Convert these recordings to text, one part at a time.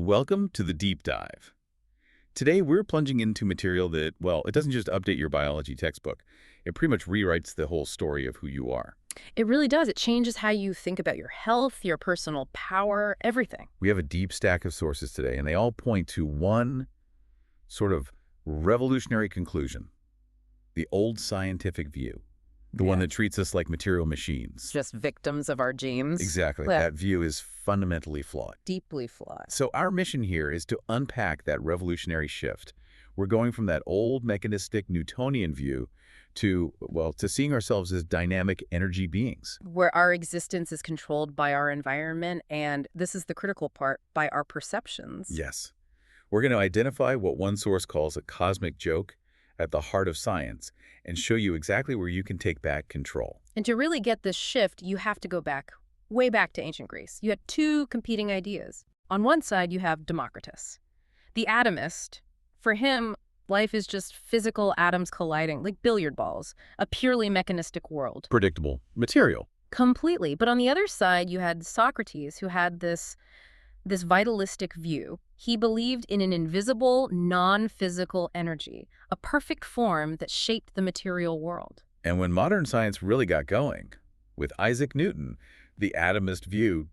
Welcome to the Deep Dive. Today, we're plunging into material that, well, it doesn't just update your biology textbook. It pretty much rewrites the whole story of who you are. It really does. It changes how you think about your health, your personal power, everything. We have a deep stack of sources today, and they all point to one sort of revolutionary conclusion. The old scientific view. The one Yeah. that treats us like material machines. Just victims of our genes. Exactly. Yeah. That view is fundamentally flawed. Deeply flawed. So our mission here is to unpack that revolutionary shift. We're going from that old mechanistic Newtonian view to, well, to seeing ourselves as dynamic energy beings. Where our existence is controlled by our environment, and this is the critical part, by our perceptions. Yes. We're going to identify what one source calls a cosmic joke at the heart of science and show you exactly where you can take back control. And to really get this shift, you have to go back, way back to ancient Greece. You had two competing ideas. On one side, you have Democritus, the atomist. For him, life is just physical atoms colliding, like billiard balls, a purely mechanistic world. Predictable material. Completely. But on the other side, you had Socrates, who had this vitalistic view. He believed in an invisible, non-physical energy, a perfect form that shaped the material world. And when modern science really got going, with Isaac Newton, the atomist view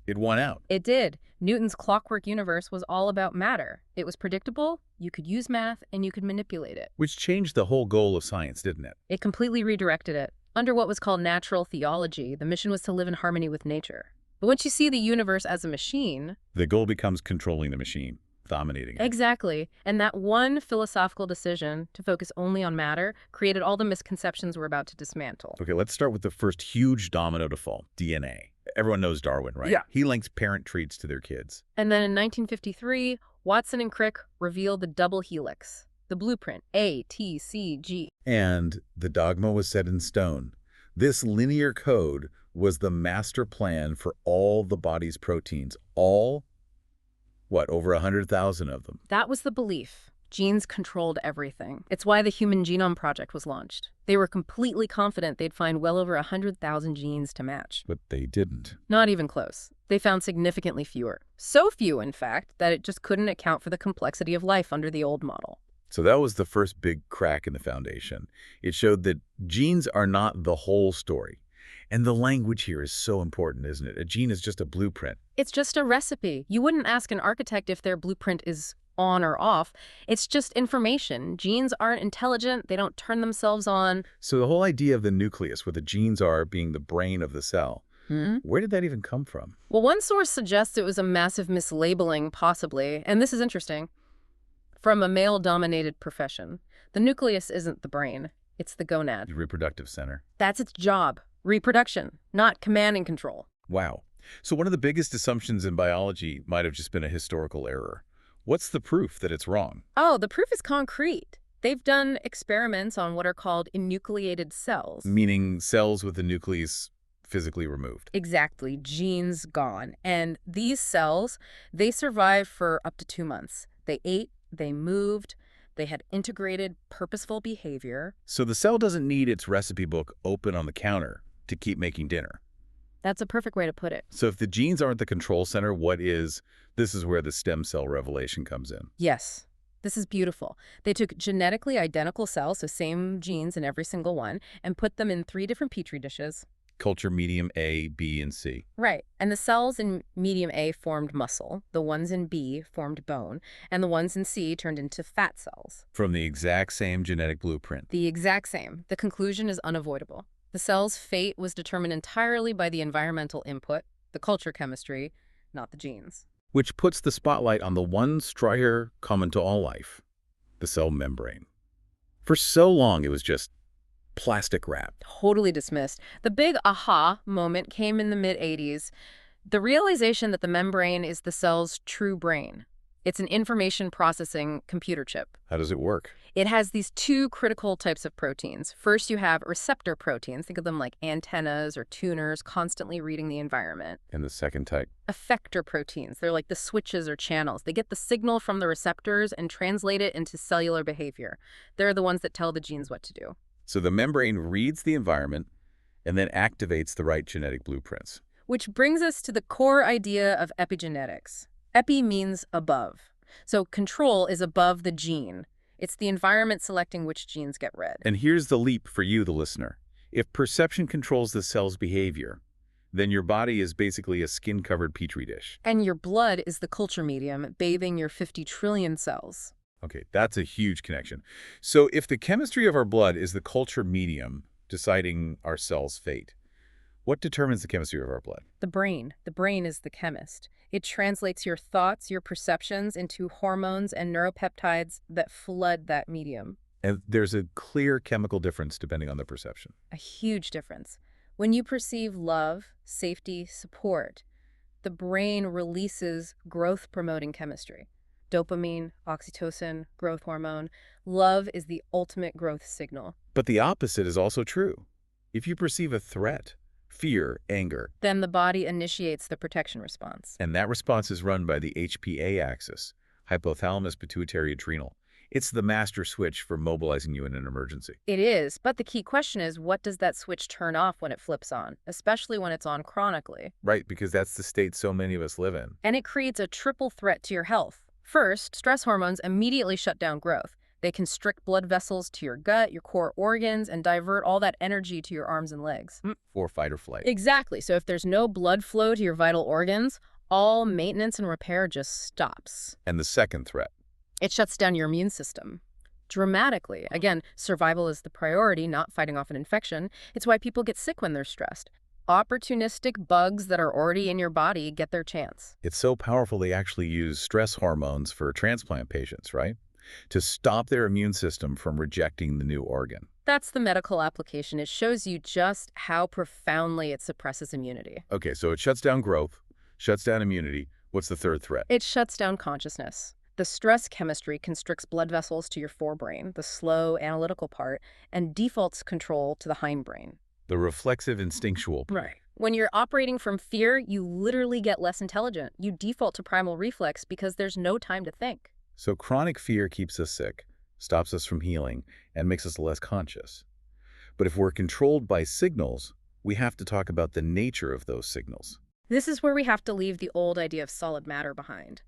it won out. It did. Newton's clockwork universe was all about matter. It was predictable, you could use math, and you could manipulate it. Which changed the whole goal of science, didn't it? It completely redirected it. Under what was called natural theology, the mission was to live in harmony with nature. But once you see the universe as a machine... The goal becomes controlling the machine, dominating it. Exactly. And that one philosophical decision to focus only on matter created all the misconceptions we're about to dismantle. Okay, let's start with the first huge domino to fall, DNA. Everyone knows Darwin, right? Yeah. He links parent traits to their kids. And then in 1953, Watson and Crick revealed the double helix, the blueprint, A, T, C, G. And the dogma was set in stone. This linear code was the master plan for all the body's proteins. All, over 100,000 of them. That was the belief. Genes controlled everything. It's why the Human Genome Project was launched. They were completely confident they'd find well over 100,000 genes to match. But they didn't. Not even close. They found significantly fewer. So few, in fact, that it just couldn't account for the complexity of life under the old model. So that was the first big crack in the foundation. It showed that genes are not the whole story. And the language here is so important, isn't it? A gene is just a blueprint. It's just a recipe. You wouldn't ask an architect if their blueprint is on or off. It's just information. Genes aren't intelligent. They don't turn themselves on. So the whole idea of the nucleus, where the genes are being the brain of the cell, where did that even come from? Well, one source suggests it was a massive mislabeling, possibly. And this is interesting. From a male-dominated profession, the nucleus isn't the brain. It's the gonad. The reproductive center. That's its job. Reproduction, not command and control. Wow. So one of the biggest assumptions in biology might have just been a historical error. What's the proof that it's wrong? Oh, the proof is concrete. They've done experiments on what are called enucleated cells. Meaning cells with the nucleus physically removed. Exactly, genes gone. And these cells, they survived for up to 2 months. They ate, they moved, they had integrated, purposeful behavior. So the cell doesn't need its recipe book open on the counter to keep making dinner. That's a perfect way to put it. So if the genes aren't the control center, what is? This is where the stem cell revelation comes in. Yes, this is beautiful. They took genetically identical cells, so same genes in every single one, and put them in 3 different petri dishes. Culture medium A, B, and C. Right. And the cells in medium A formed muscle, the ones in B formed bone, and the ones in C turned into fat cells. From the exact same genetic blueprint. The exact same. The conclusion is unavoidable. The cell's fate was determined entirely by the environmental input, the culture chemistry, not the genes. Which puts the spotlight on the one striker common to all life, the cell membrane. For so long, it was just plastic wrap. Totally dismissed. The big aha moment came in the mid-'80s. The realization that the membrane is the cell's true brain. It's an information processing computer chip. How does it work? It has these 2 critical types of proteins. First, you have receptor proteins. Think of them like antennas or tuners constantly reading the environment. And the second type? Effector proteins. They're like the switches or channels. They get the signal from the receptors and translate it into cellular behavior. They're the ones that tell the genes what to do. So the membrane reads the environment and then activates the right genetic blueprints. Which brings us to the core idea of epigenetics. Epi means above. So control is above the gene. It's the environment selecting which genes get read. And here's the leap for you, the listener. If perception controls the cell's behavior, then your body is basically a skin-covered petri dish. And your blood is the culture medium bathing your 50 trillion cells. Okay, that's a huge connection. So if the chemistry of our blood is the culture medium deciding our cell's fate, what determines the chemistry of our blood? The brain. The brain is the chemist. It translates your thoughts, your perceptions into hormones and neuropeptides that flood that medium. And there's a clear chemical difference depending on the perception. A huge difference. When you perceive love, safety, support, the brain releases growth-promoting chemistry. Dopamine, oxytocin, growth hormone. Love is the ultimate growth signal. But the opposite is also true. If you perceive a threat, fear, anger, Then the body initiates the protection response. and that response is run by the HPA axis, hypothalamus pituitary adrenal. It's the master switch for mobilizing you in an emergency. It is, but the key question is, what does that switch turn off when it flips on, especially when it's on chronically? Right, because that's the state so many of us live in. And it creates a triple threat to your health. First, stress hormones immediately shut down growth. They constrict blood vessels to your gut, your core organs, and divert all that energy to your arms and legs. For fight or flight. Exactly. So if there's no blood flow to your vital organs, all maintenance and repair just stops. And the second threat. It shuts down your immune system dramatically. Again, survival is the priority, not fighting off an infection. It's why people get sick when they're stressed. Opportunistic bugs that are already in your body get their chance. It's so powerful they actually use stress hormones for transplant patients, right? To stop their immune system from rejecting the new organ. That's the medical application. It shows you just how profoundly it suppresses immunity. Okay, so it shuts down growth, shuts down immunity. What's the third threat? It shuts down consciousness. The stress chemistry constricts blood vessels to your forebrain, the slow, analytical part, and defaults control to the hindbrain. The reflexive instinctual. Right. When you're operating from fear, you literally get less intelligent. You default to primal reflex because there's no time to think. So chronic fear keeps us sick, stops us from healing, and makes us less conscious. But if we're controlled by signals, we have to talk about the nature of those signals. This is where we have to leave the old idea of solid matter behind.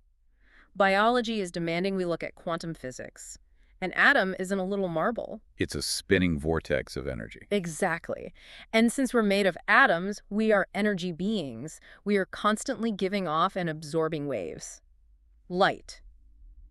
Biology is demanding we look at quantum physics. An atom isn't a little marble. It's a spinning vortex of energy. Exactly. And since we're made of atoms, we are energy beings. We are constantly giving off and absorbing waves. Light.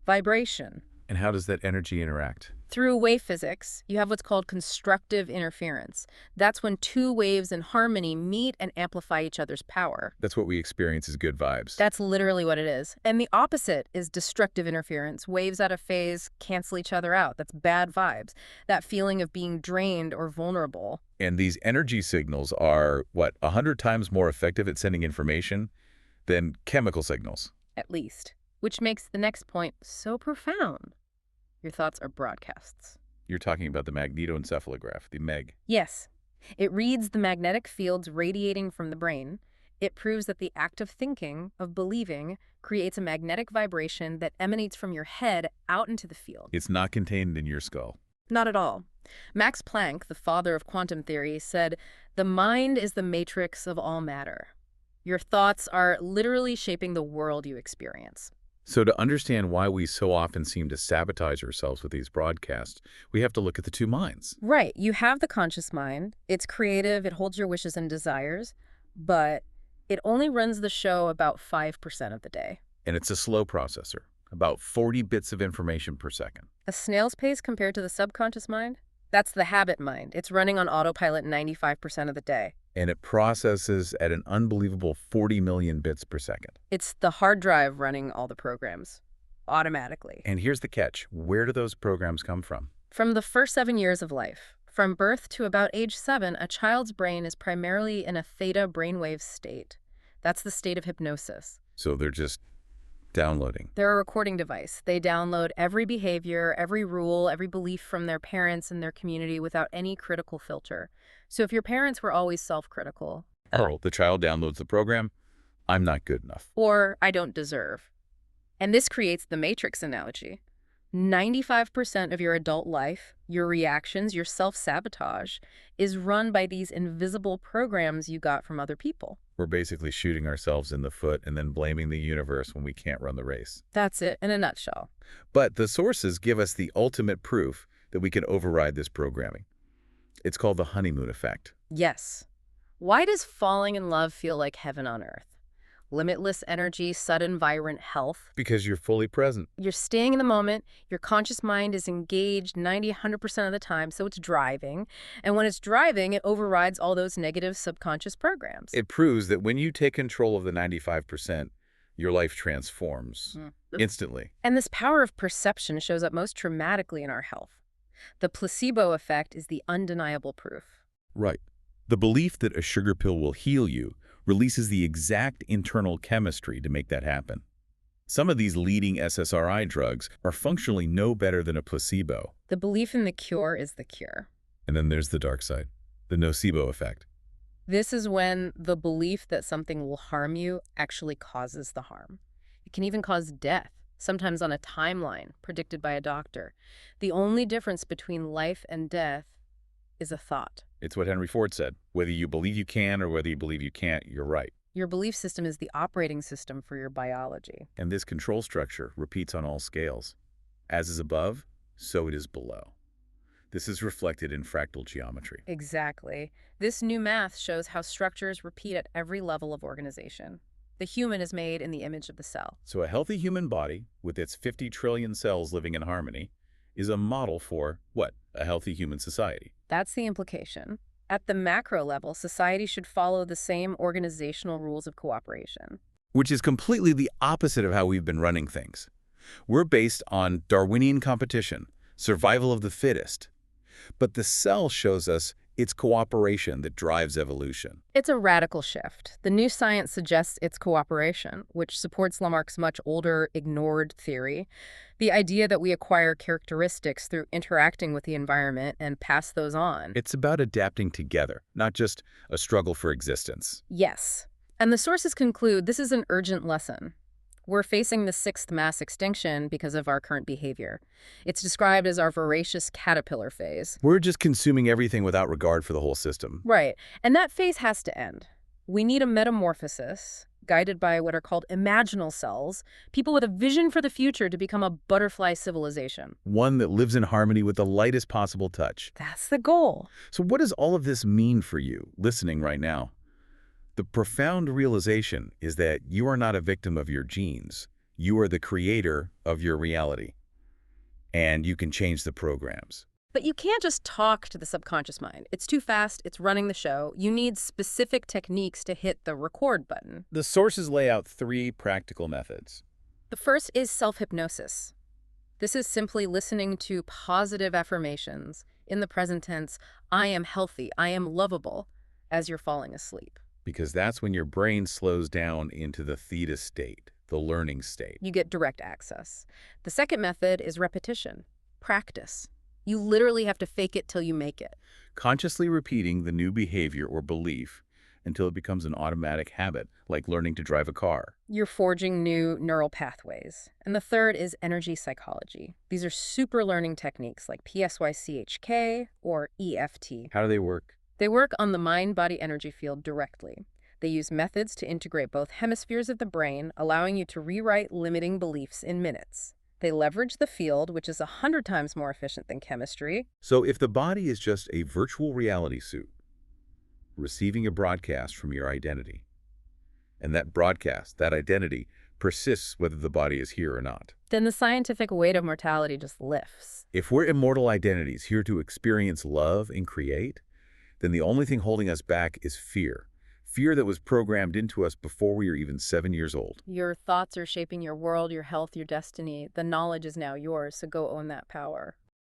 Vibration. And how does that energy interact? Through wave physics, you have what's called constructive interference. That's when two waves in harmony meet and amplify each other's power. That's what we experience as good vibes. That's literally what it is. And the opposite is destructive interference. Waves out of phase cancel each other out. That's bad vibes. That feeling of being drained or vulnerable. And these energy signals are, 100 times more effective at sending information than chemical signals. At least. Which makes the next point so profound. Your thoughts are broadcasts. You're talking about the magnetoencephalograph, the MEG. Yes. It reads the magnetic fields radiating from the brain. It proves that the act of thinking, of believing, creates a magnetic vibration that emanates from your head out into the field. It's not contained in your skull. Not at all. Max Planck, the father of quantum theory, said, "The mind is the matrix of all matter." Your thoughts are literally shaping the world you experience. So to understand why we so often seem to sabotage ourselves with these broadcasts, we have to look at the two minds. Right. You have the conscious mind. It's creative. It holds your wishes and desires. But it only runs the show about 5% of the day. And it's a slow processor, about 40 bits of information per second. A snail's pace compared to the subconscious mind? That's the habit mind. It's running on autopilot 95% of the day. And it processes at an unbelievable 40 million bits per second. It's the hard drive running all the programs, automatically. And here's the catch. Where do those programs come from? From the first 7 years of life. From birth to about age 7, a child's brain is primarily in a theta brainwave state. That's the state of hypnosis. So they're just downloading. They're a recording device. They download every behavior, every rule, every belief from their parents and their community without any critical filter. So if your parents were always self-critical, The child downloads the program. I'm not good enough. or I don't deserve. And this creates the matrix analogy. 95% of your adult life, your reactions, your self-sabotage, is run by these invisible programs you got from other people. We're basically shooting ourselves in the foot and then blaming the universe when we can't run the race. That's it in a nutshell. But the sources give us the ultimate proof that we can override this programming. It's called the honeymoon effect. Yes. Why does falling in love feel like heaven on earth? Limitless energy, sudden vibrant health. Because you're fully present. You're staying in the moment. Your conscious mind is engaged 90–100% of the time, so it's driving. And when it's driving, it overrides all those negative subconscious programs. It proves that when you take control of the 95%, your life transforms instantly. And this power of perception shows up most dramatically in our health. The placebo effect is the undeniable proof. Right. The belief that a sugar pill will heal you releases the exact internal chemistry to make that happen. Some of these leading SSRI drugs are functionally no better than a placebo. The belief in the cure is the cure. And then there's the dark side, the nocebo effect. This is when the belief that something will harm you actually causes the harm. It can even cause death, sometimes on a timeline predicted by a doctor. The only difference between life and death is a thought. It's what Henry Ford said. Whether you believe you can or whether you believe you can't, you're right. Your belief system is the operating system for your biology. And this control structure repeats on all scales. As is above, so it is below. This is reflected in fractal geometry. Exactly. This new math shows how structures repeat at every level of organization. The human is made in the image of the cell. So a healthy human body, with its 50 trillion cells living in harmony, is a model for, what? A healthy human society. That's the implication. At the macro level, society should follow the same organizational rules of cooperation. Which is completely the opposite of how we've been running things. We're based on Darwinian competition, survival of the fittest. But the cell shows us it's cooperation that drives evolution. It's a radical shift. The new science suggests it's cooperation, which supports Lamarck's much older, ignored theory. The idea that we acquire characteristics through interacting with the environment and pass those on. It's about adapting together, not just a struggle for existence. Yes. And the sources conclude this is an urgent lesson. We're facing the 6th mass extinction because of our current behavior. It's described as our voracious caterpillar phase. We're just consuming everything without regard for the whole system. Right. And that phase has to end. We need a metamorphosis, guided by what are called imaginal cells, people with a vision for the future to become a butterfly civilization. One that lives in harmony with the lightest possible touch. That's the goal. So what does all of this mean for you, listening right now? The profound realization is that you are not a victim of your genes. You are the creator of your reality. And you can change the programs. But you can't just talk to the subconscious mind. It's too fast. It's running the show. You need specific techniques to hit the record button. The sources lay out 3 practical methods. The first is self-hypnosis. This is simply listening to positive affirmations in the present tense, I am healthy, I am lovable, as you're falling asleep. Because that's when your brain slows down into the theta state, the learning state. You get direct access. The second method is repetition, practice. You literally have to fake it till you make it. Consciously repeating the new behavior or belief until it becomes an automatic habit, like learning to drive a car. You're forging new neural pathways. And the third is energy psychology. These are super learning techniques like PSYCHK or EFT. How do they work? They work on the mind-body energy field directly. They use methods to integrate both hemispheres of the brain, allowing you to rewrite limiting beliefs in minutes. They leverage the field, which is 100 times more efficient than chemistry. So if the body is just a virtual reality suit, receiving a broadcast from your identity, and that broadcast, that identity, persists whether the body is here or not. Then the scientific weight of mortality just lifts. If we're immortal identities here to experience love and create, then the only thing holding us back is fear. Fear that was programmed into us before we were even 7 years old. Your thoughts are shaping your world, your health, your destiny. The knowledge is now yours, so go own that power.